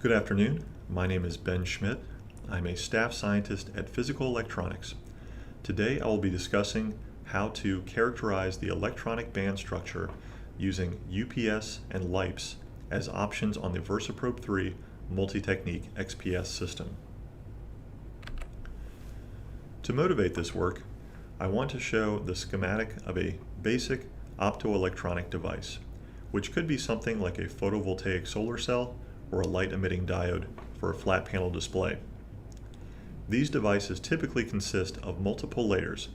Good afternoon. My name is Ben Schmidt. I'm a staff scientist at Physical Electronics. Today I will be discussing how to characterize the electronic band structure using UPS and LEIPS as options on the VersaProbe III Multi-Technique XPS system. To motivate this work, I want to show the schematic of a basic optoelectronic device, which could be something like a photovoltaic solar cell or a light-emitting diode for a flat panel display. These devices typically consist of multiple layers,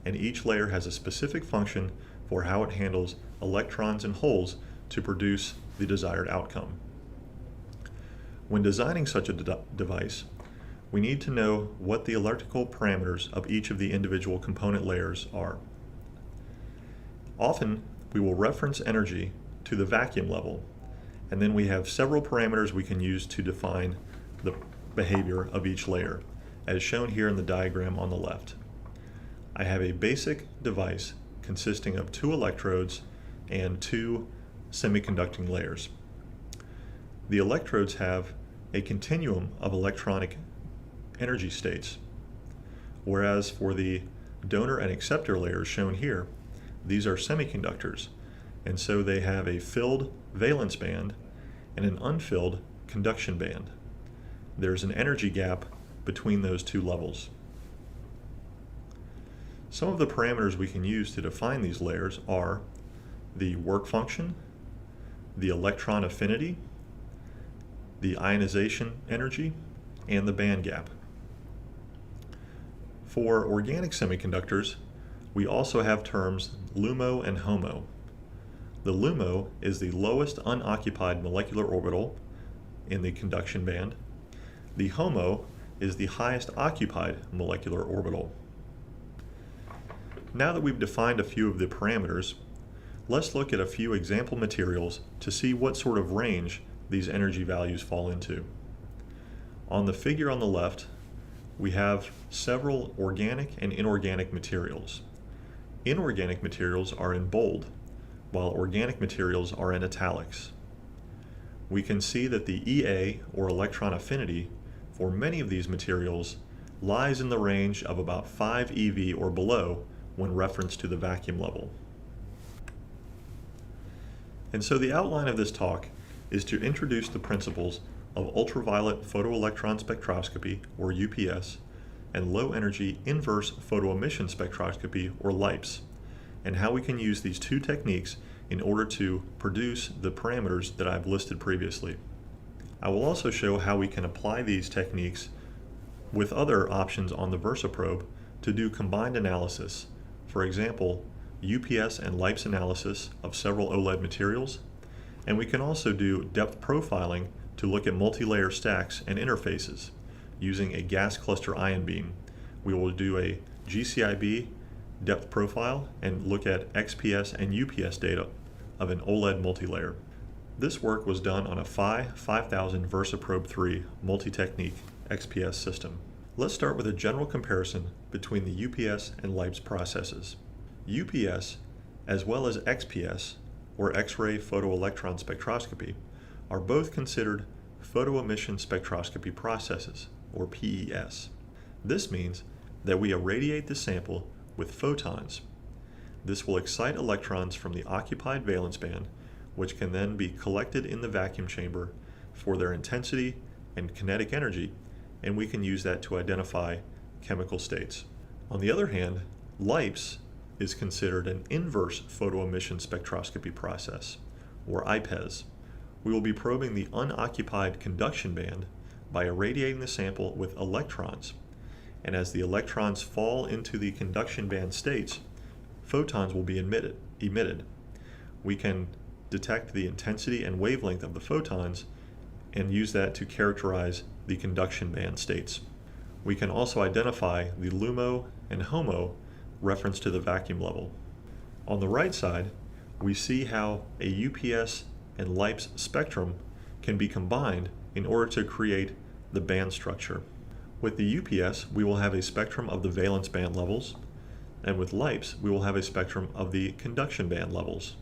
and each layer has a specific function for how it handles electrons and holes to produce the desired outcome. When designing such a device, we need to know what the electrical parameters of each of the individual component layers are. Often, we will reference energy to the vacuum level, and then we have several parameters we can use to define the behavior of each layer, as shown here in the diagram on the left. I have a basic device consisting of 2 electrodes and 2 semiconducting layers. The electrodes have a continuum of electronic energy states, whereas for the donor and acceptor layers shown here, these are semiconductors, and so they have a filled valence band and an unfilled conduction band. There's an energy gap between those 2 levels. Some of the parameters we can use to define these layers are the work function, the electron affinity, the ionization energy, and the band gap. For organic semiconductors, we also have terms LUMO and HOMO. The LUMO is the lowest unoccupied molecular orbital in the conduction band. The HOMO is the highest occupied molecular orbital. Now that we've defined a few of the parameters, let's look at a few example materials to see what sort of range these energy values fall into. On the figure on the left, we have several organic and inorganic materials. Inorganic materials are in bold, while organic materials are in italics. We can see that the EA, or electron affinity, for many of these materials lies in the range of about 5 eV or below when referenced to the vacuum level. And so the outline of this talk is to introduce the principles of ultraviolet photoelectron spectroscopy, or UPS, and low-energy inverse photoemission spectroscopy, or LEIPS, and how we can use these 2 techniques in order to produce the parameters that I've listed previously. I will also show how we can apply these techniques with other options on the VersaProbe to do combined analysis. For example, UPS and LEIPS analysis of several OLED materials, and we can also do depth profiling to look at multi-layer stacks and interfaces using a gas cluster ion beam. We will do a GCIB depth profile and look at XPS and UPS data of an OLED multilayer. This work was done on a PHI 5000 VersaProbe III Multi-Technique XPS system. Let's start with a general comparison between the UPS and LEIPS processes. UPS, as well as XPS, or X-ray photoelectron spectroscopy, are both considered photoemission spectroscopy processes, or PES. This means that we irradiate the sample with photons. This will excite electrons from the occupied valence band, which can then be collected in the vacuum chamber for their intensity and kinetic energy, and we can use that to identify chemical states. On the other hand, LEIPS is considered an inverse photoemission spectroscopy process, or IPES. We will be probing the unoccupied conduction band by irradiating the sample with electrons, and as the electrons fall into the conduction band states, photons will be emitted. We can detect the intensity and wavelength of the photons and use that to characterize the conduction band states. We can also identify the LUMO and HOMO reference to the vacuum level. On the right side, we see how a UPS and LEIPS spectrum can be combined in order to create the band structure. With the UPS, we will have a spectrum of the valence band levels, and with LEIPS, we will have a spectrum of the conduction band levels.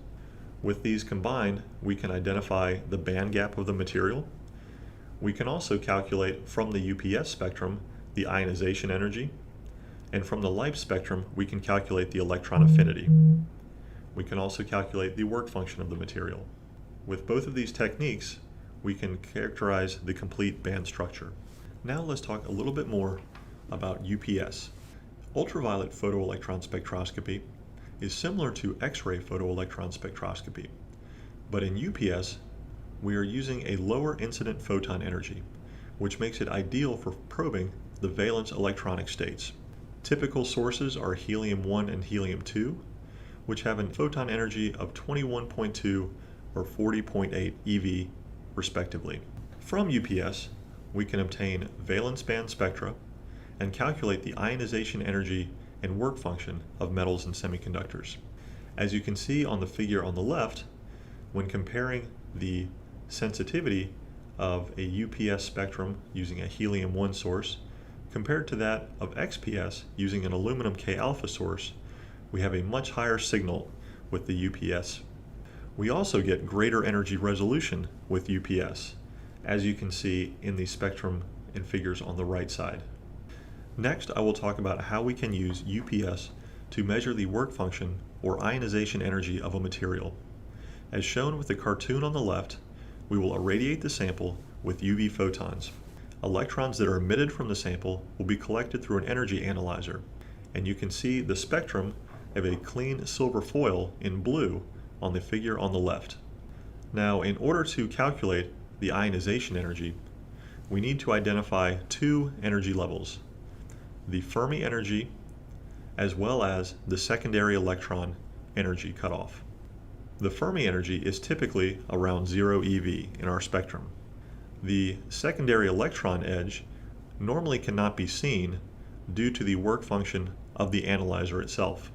With these combined, we can identify the band gap of the material. We can also calculate from the UPS spectrum the ionization energy, and from the LEIPS spectrum we can calculate the electron affinity. We can also calculate the work function of the material. With both of these techniques, we can characterize the complete band structure. Now let's talk a little bit more about UPS. Ultraviolet photoelectron spectroscopy is similar to X-ray photoelectron spectroscopy, but in UPS we are using a lower incident photon energy, which makes it ideal for probing the valence electronic states. Typical sources are helium-1 and helium-2, which have a photon energy of 21.2 or 40.8 eV respectively. From UPS, we can obtain valence band spectra and calculate the ionization energy and work function of metals and semiconductors. As you can see on the figure on the left, when comparing the sensitivity of a UPS spectrum using a helium-1 source compared to that of XPS using an aluminum K-alpha source, we have a much higher signal with the UPS. We also get greater energy resolution with UPS, as you can see in the spectrum and figures on the right side. Next, I will talk about how we can use UPS to measure the work function or ionization energy of a material. As shown with the cartoon on the left, we will irradiate the sample with UV photons. Electrons that are emitted from the sample will be collected through an energy analyzer, and you can see the spectrum of a clean silver foil in blue on the figure on the left. Now, in order to calculate the ionization energy, we need to identify two energy levels: the Fermi energy as well as the secondary electron energy cutoff. The Fermi energy is typically around 0 eV in our spectrum. The secondary electron edge normally cannot be seen due to the work function of the analyzer itself.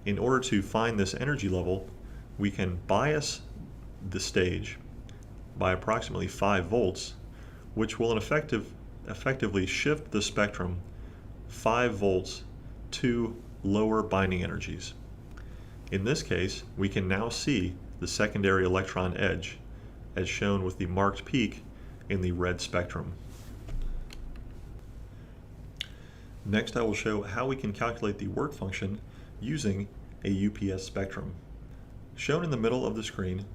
In order to find this energy level, we can bias the stage by approximately 5 volts, which will effectively shift the spectrum 5 volts to lower binding energies. In this case, we can now see the secondary electron edge, as shown with the marked peak in the red spectrum. Next, I will show how we can calculate the work function using a UPS spectrum. Shown in the middle of the screen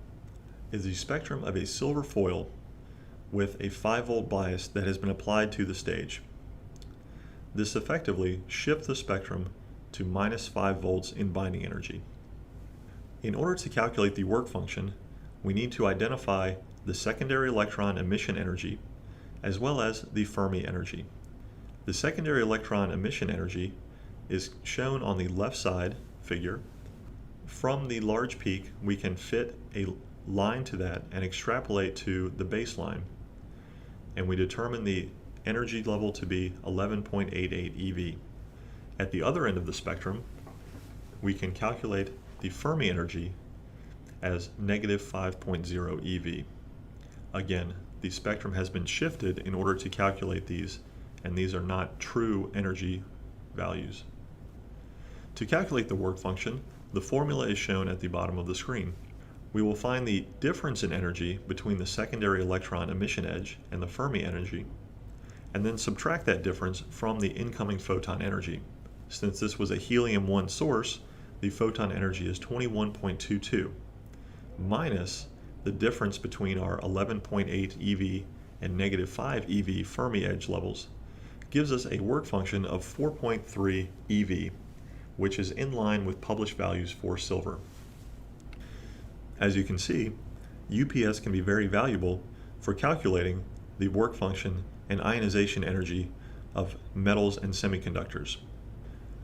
is the spectrum of a silver foil with a 5-volt bias that has been applied to the stage. This effectively shifts the spectrum to -5 volts in binding energy. In order to calculate the work function, we need to identify the secondary electron emission energy as well as the Fermi energy. The secondary electron emission energy is shown on the left side figure. From the large peak, we can fit a line to that and extrapolate to the baseline, and we determine the energy level to be 11.88 eV. At the other end of the spectrum, we can calculate the Fermi energy as -5.0 eV. Again, the spectrum has been shifted in order to calculate these, and these are not true energy values. To calculate the work function, the formula is shown at the bottom of the screen. We will find the difference in energy between the secondary electron emission edge and the Fermi energy, and then subtract that difference from the incoming photon energy. Since this was a helium-1 source, the photon energy is 21.22, minus the difference between our 11.8 eV and -5 eV Fermi edge levels, gives us a work function of 4.3 eV, which is in line with published values for silver. As you can see, UPS can be very valuable for calculating the work function and ionization energy of metals and semiconductors.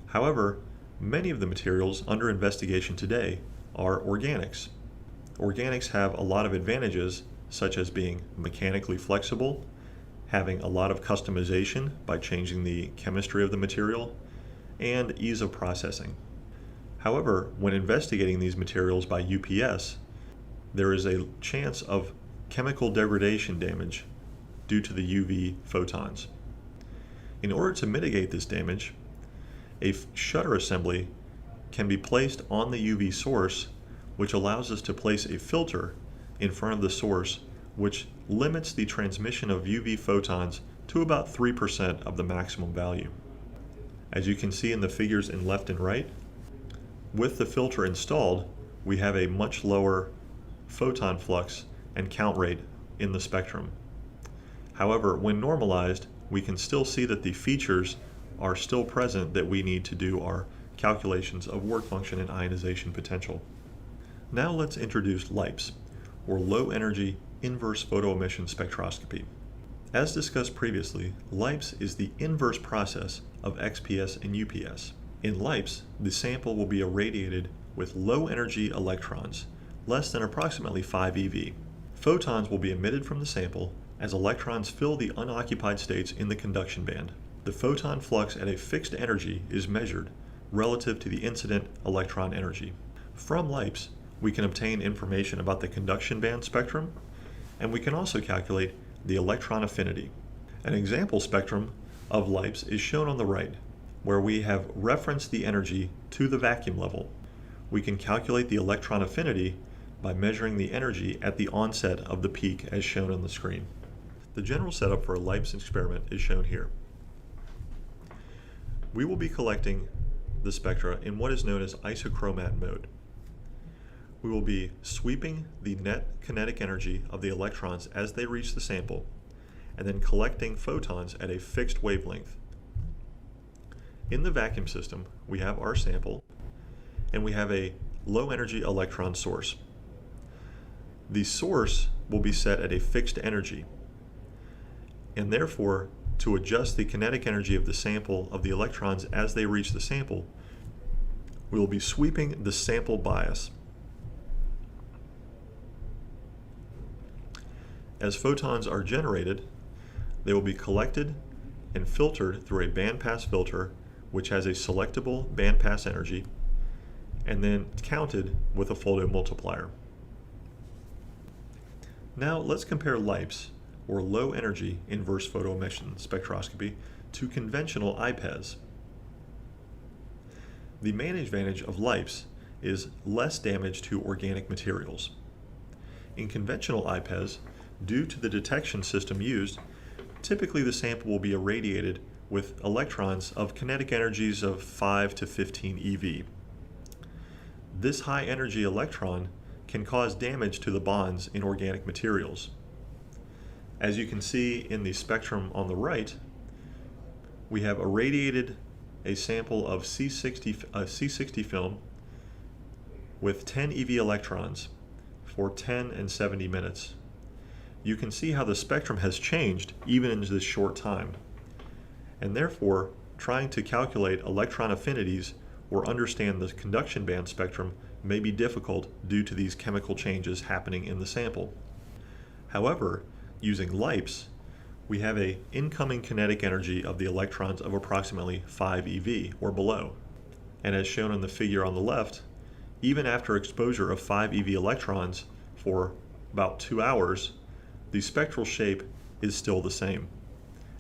However, many of the materials under investigation today are organics. Organics have a lot of advantages, such as being mechanically flexible, having a lot of customization by changing the chemistry of the material, and ease of processing. However, when investigating these materials by UPS, there is a chance of chemical degradation damage due to the UV photons. In order to mitigate this damage, a shutter assembly can be placed on the UV source, which allows us to place a filter in front of the source which limits the transmission of UV photons to about 3% of the maximum value. As you can see in the figures in left and right, with the filter installed, we have a much lower photon flux and count rate in the spectrum. However, when normalized, we can still see that the features are still present that we need to do our calculations of work function and ionization potential. Now let's introduce LEIPS, or Low Energy Inverse Photoemission Spectroscopy. As discussed previously, LEIPS is the inverse process of XPS and UPS. In LEIPS, the sample will be irradiated with low energy electrons, less than approximately 5 eV. Photons will be emitted from the sample as electrons fill the unoccupied states in the conduction band. The photon flux at a fixed energy is measured relative to the incident electron energy. From LEIPS, we can obtain information about the conduction band spectrum, and we can also calculate the electron affinity. An example spectrum of LEIPS is shown on the right, where we have referenced the energy to the vacuum level. We can calculate the electron affinity by measuring the energy at the onset of the peak as shown on the screen. The general setup for a LEIPS experiment is shown here. We will be collecting the spectra in what is known as isochromat mode. We will be sweeping the net kinetic energy of the electrons as they reach the sample, and then collecting photons at a fixed wavelength. In the vacuum system, we have our sample, and we have a low energy electron source. The source will be set at a fixed energy, and therefore, to adjust the kinetic energy of the sample of the electrons as they reach the sample, we will be sweeping the sample bias. As photons are generated, they will be collected and filtered through a bandpass filter which has a selectable bandpass energy, and then counted with a photomultiplier. Now let's compare LEIPS, or Low Energy Inverse Photoemission Spectroscopy, to conventional IPES. The main advantage of LEIPS is less damage to organic materials. In conventional IPES, due to the detection system used, typically the sample will be irradiated with electrons of kinetic energies of 5 to 15 eV. This high energy electron can cause damage to the bonds in organic materials. As you can see in the spectrum on the right, we have irradiated a sample of C60 film with 10 eV electrons for 10 and 70 minutes. You can see how the spectrum has changed even in this short time, and therefore trying to calculate electron affinities or understand the conduction band spectrum may be difficult due to these chemical changes happening in the sample. However, using LEIPS, we have an incoming kinetic energy of the electrons of approximately 5 eV or below. And as shown in the figure on the left, even after exposure of 5 eV electrons for about 2 hours, the spectral shape is still the same,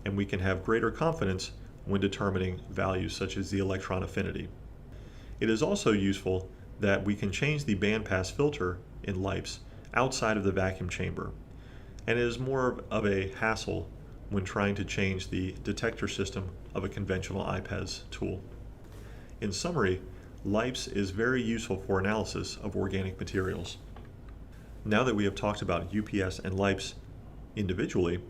and we can have greater confidence when determining values such as the electron affinity. It is also useful that we can change the bandpass filter in LEIPS outside of the vacuum chamber, and it is more of a hassle when trying to change the detector system of a conventional IPES tool. In summary, LEIPS is very useful for analysis of organic materials. Now that we have talked about UPS and LEIPS individually,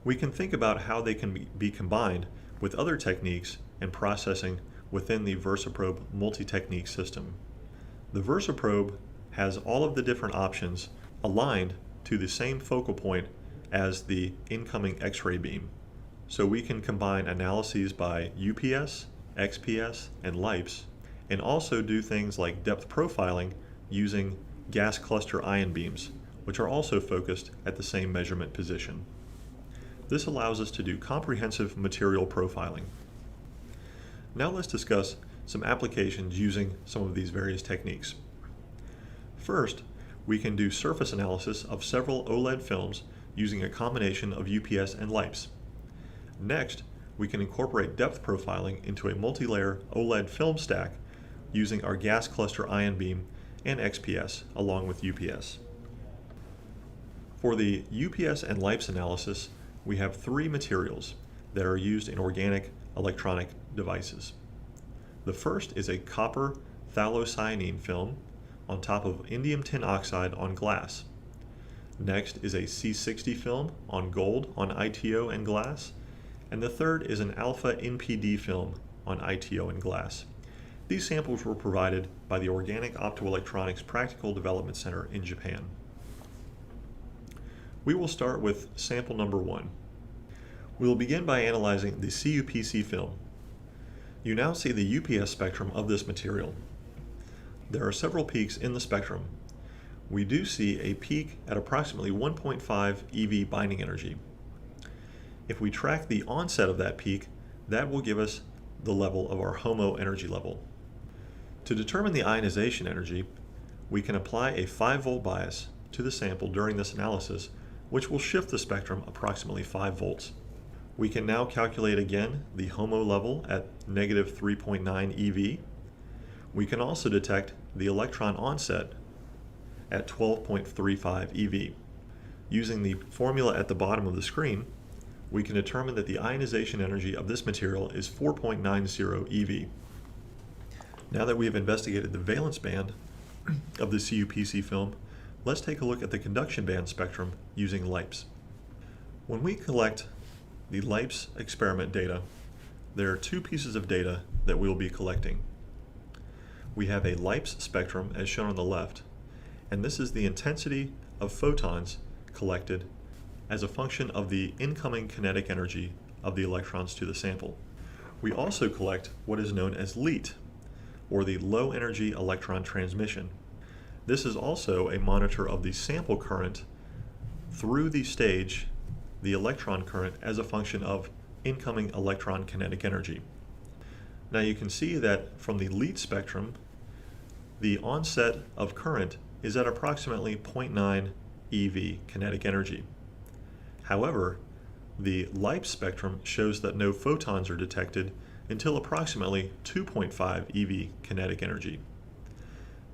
we can think about how they can be combined with other techniques and processing within the VersaProbe Multi-Technique system. The VersaProbe has all of the different options aligned to the same focal point as the incoming X-ray beam. So we can combine analyses by UPS, XPS, and LEIPS, and also do things like depth profiling using gas cluster ion beams, which are also focused at the same measurement position. This allows us to do comprehensive material profiling. Now let's discuss some applications using some of these various techniques. First, we can do surface analysis of several OLED films using a combination of UPS and LEIPS. Next, we can incorporate depth profiling into a multi-layer OLED film stack using our gas cluster ion beam and XPS along with UPS. For the UPS and LEIPS analysis, we have three materials that are used in organic electronic devices. The first is a copper phthalocyanine film on top of indium tin oxide on glass. Next is a C60 film on gold on ITO and glass. And the third is an alpha NPD film on ITO and glass. These samples were provided by the Organic Optoelectronics Practical Development Center in Japan. We will start with sample number 1. We will begin by analyzing the CuPc film. You now see the UPS spectrum of this material. There are several peaks in the spectrum. We do see a peak at approximately 1.5 eV binding energy. If we track the onset of that peak, that will give us the level of our HOMO energy level. To determine the ionization energy, we can apply a 5-volt bias to the sample during this analysis, which will shift the spectrum approximately 5 volts. We can now calculate again the HOMO level at negative 3.9 eV. We can also detect the electron onset at 12.35 eV. Using the formula at the bottom of the screen, we can determine that the ionization energy of this material is 4.90 eV. Now that we have investigated the valence band of the CuPc film, let's take a look at the conduction band spectrum using LEIPS. When we collect the LEIPS experiment data, there are two pieces of data that we will be collecting. We have a LEIPS spectrum as shown on the left, and this is the intensity of photons collected as a function of the incoming kinetic energy of the electrons to the sample. We also collect what is known as LEIT, or the low energy electron transmission. This is also a monitor of the sample current through the stage, the electron current, as a function of incoming electron kinetic energy. Now you can see that from the LEIT spectrum, the onset of current is at approximately 0.9 eV kinetic energy. However, the LEIPS spectrum shows that no photons are detected until approximately 2.5 eV kinetic energy.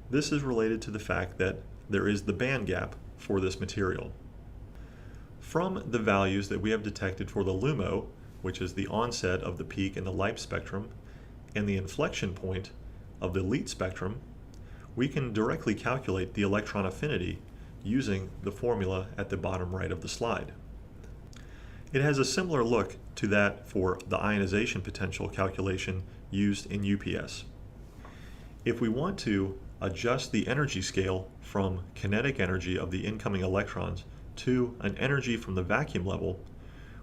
This is related to the fact that there is the band gap for this material. From the values that we have detected for the LUMO, which is the onset of the peak in the LEIPS spectrum, and the inflection point of the LEIT spectrum, we can directly calculate the electron affinity using the formula at the bottom right of the slide. It has a similar look to that for the ionization potential calculation used in UPS. If we want to adjust the energy scale from kinetic energy of the incoming electrons to an energy from the vacuum level,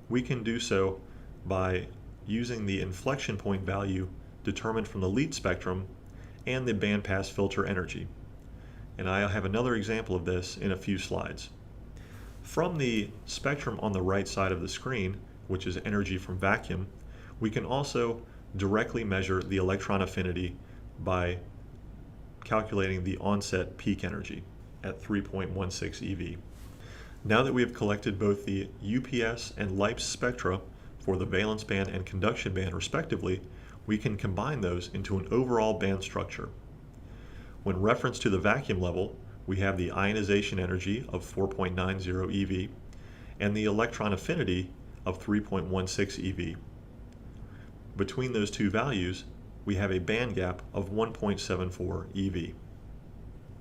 we can do so by using the inflection point value determined from the LEIT spectrum and the bandpass filter energy. And I'll have another example of this in a few slides. From the spectrum on the right side of the screen, which is energy from vacuum, we can also directly measure the electron affinity by calculating the onset peak energy at 3.16 eV. Now that we have collected both the UPS and LEIPS spectra for the valence band and conduction band respectively, we can combine those into an overall band structure. When referenced to the vacuum level, we have the ionization energy of 4.90 EV and the electron affinity of 3.16 EV. Between those two values, we have a band gap of 1.74 EV.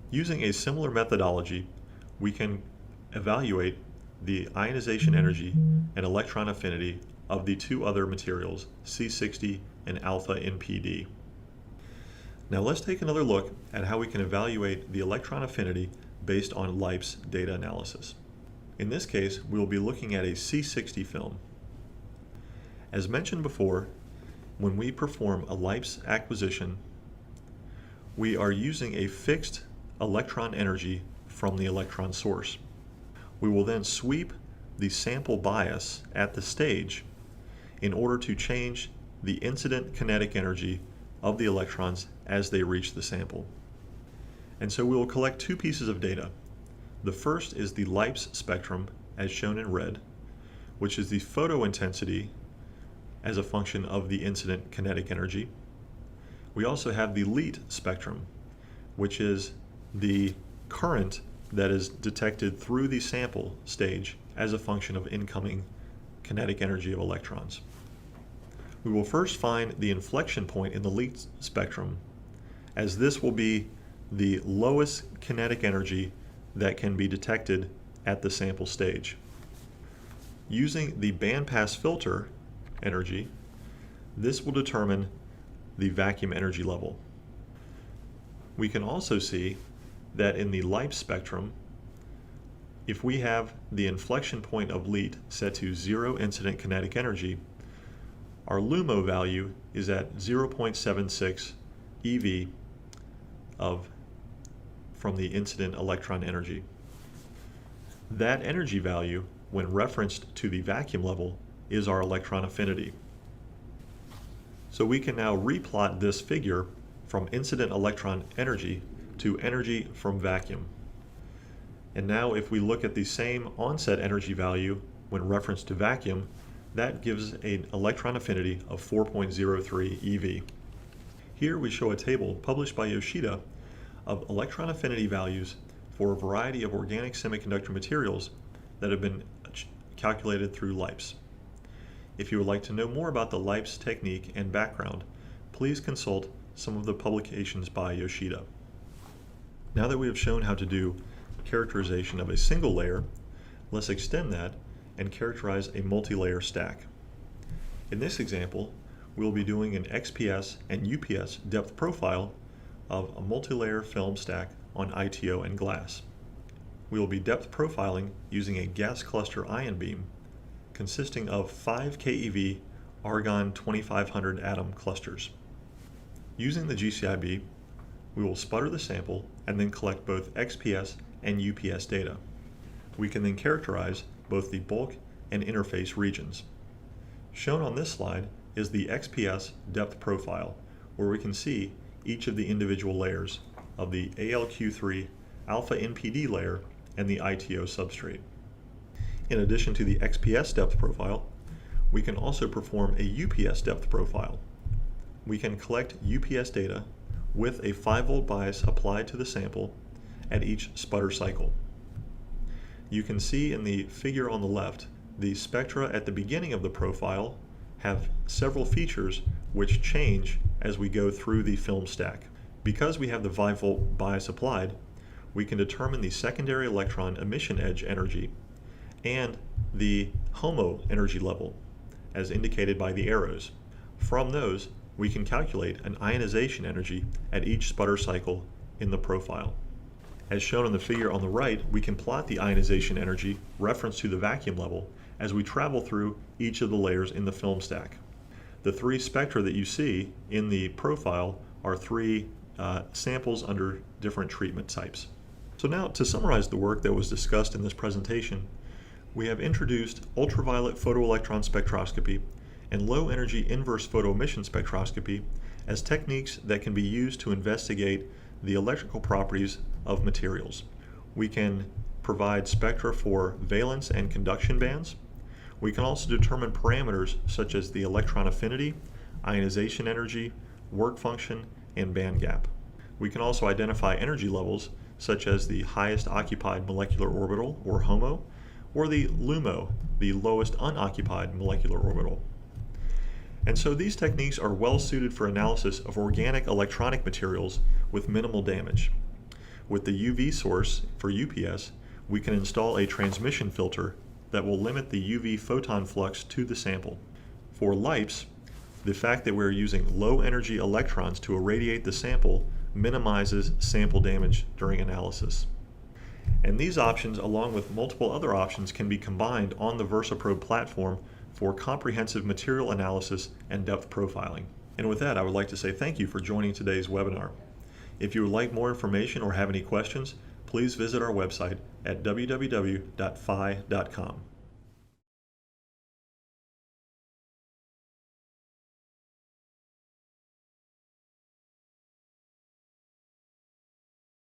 Using a similar methodology, we can evaluate the ionization energy and electron affinity of the two other materials, C60 and alpha NPD. Now let's take another look at how we can evaluate the electron affinity based on LEIPS data analysis. In this case, we will be looking at a C60 film. As mentioned before, when we perform a LEIPS acquisition, we are using a fixed electron energy from the electron source. We will then sweep the sample bias at the stage in order to change the incident kinetic energy of the electrons as they reach the sample. And so we will collect two pieces of data. The first is the LEIPS spectrum, as shown in red, which is the photo intensity as a function of the incident kinetic energy. We also have the LEIT spectrum, which is the current that is detected through the sample stage as a function of incoming kinetic energy of electrons. We will first find the inflection point in the LEIPS spectrum, as this will be the lowest kinetic energy that can be detected at the sample stage. Using the bandpass filter energy, this will determine the vacuum energy level. We can also see that in the LEIPS spectrum, if we have the inflection point of LEIT set to 0 incident kinetic energy, our LUMO value is at 0.76 eV from the incident electron energy. That energy value, when referenced to the vacuum level, is our electron affinity. So we can now replot this figure from incident electron energy to energy from vacuum. And now if we look at the same onset energy value when referenced to vacuum, that gives an electron affinity of 4.03 eV. Here we show a table published by Yoshida of electron affinity values for a variety of organic semiconductor materials that have been calculated through LEIPS. If you would like to know more about the LEIPS technique and background, please consult some of the publications by Yoshida. Now that we have shown how to do characterization of a single layer, let's extend that and characterize a multi-layer stack. In this example, we will be doing an XPS and UPS depth profile of a multi-layer film stack on ITO and glass. We will be depth profiling using a gas cluster ion beam consisting of 5 keV argon 2500 atom clusters. Using the GCIB, we will sputter the sample and then collect both XPS and UPS data. We can then characterize both the bulk and interface regions. Shown on this slide is the XPS depth profile, where we can see each of the individual layers of the ALQ3 alpha NPD layer and the ITO substrate. In addition to the XPS depth profile, we can also perform a UPS depth profile. We can collect UPS data with a 5-volt bias applied to the sample at each sputter cycle. You can see in the figure on the left, the spectra at the beginning of the profile have several features which change as we go through the film stack. Because we have the 5-volt bias applied, we can determine the secondary electron emission edge energy and the HOMO energy level, as indicated by the arrows. From those, we can calculate an ionization energy at each sputter cycle in the profile. As shown in the figure on the right, we can plot the ionization energy referenced to the vacuum level as we travel through each of the layers in the film stack. The 3 spectra that you see in the profile are 3 samples under different treatment types. So now, to summarize the work that was discussed in this presentation, we have introduced ultraviolet photoelectron spectroscopy and low-energy inverse photoemission spectroscopy as techniques that can be used to investigate the electrical properties of materials. We can provide spectra for valence and conduction bands. We can also determine parameters such as the electron affinity, ionization energy, work function, and band gap. We can also identify energy levels such as the highest occupied molecular orbital, or HOMO, or the LUMO, the lowest unoccupied molecular orbital. And so these techniques are well suited for analysis of organic electronic materials with minimal damage. With the UV source for UPS, we can install a transmission filter that will limit the UV photon flux to the sample. For LEIPS, the fact that we're using low energy electrons to irradiate the sample minimizes sample damage during analysis. And these options, along with multiple other options, can be combined on the VersaProbe platform for comprehensive material analysis and depth profiling. And with that, I would like to say thank you for joining today's webinar. If you would like more information or have any questions, please visit our website at www.phi.com.